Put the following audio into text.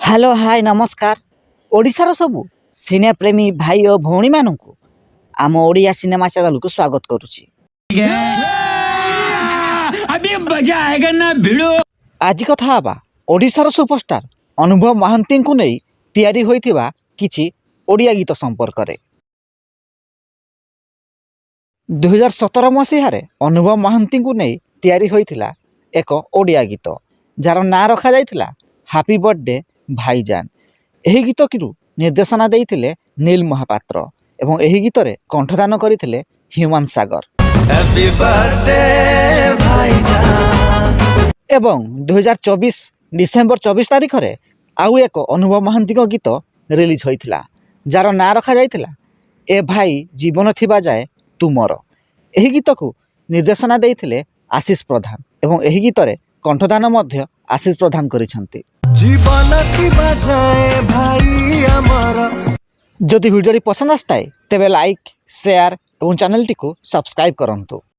Hello hi नमस्कार। ओडिशार सबु सिने प्रेमी भाई और भौणी मानू आम ओडिया सिनेमा चैनल को स्वागत करुछि। अभी मजा आएगा ना भिड़ो। आज कथा हवा ओडिशार सुपरस्टार अनुभव महांती को नहीं तैयारी होइथिबा किछि ओडिया गीत संपर्क रे। 2017 मसीह अनुभव महांती को नहीं तैयारी होइथिला एक ओडिया गीत जार ना रखा जाइथिला हैप्पी बर्थडे भाईजान। एही गीत की निर्देशना देइथिले नील महापात्र एवं एही गीत रे कंठदान करथिले ह्यूमान सागर। हैप्पी बर्थडे भाईजान। एवं 2024 डिसेम्बर 24 तारिख रे आउ एक अनुभव महांती गीत रिलीज होइथिला जार ना रखा जाइथिला ए भाई जीवन थिबा जाए तुमर। एही गीत को निर्देशना देइथिले आशीष प्रधान एवं एही गीत रे कंठदान मध्य आशीष प्रधान करिसंती। जीवन थिबा जाए भाई हमारा। जदि वीडियो पसंद आए तेबे लाइक शेयर और चैनल टी को सब्सक्राइब करंतु।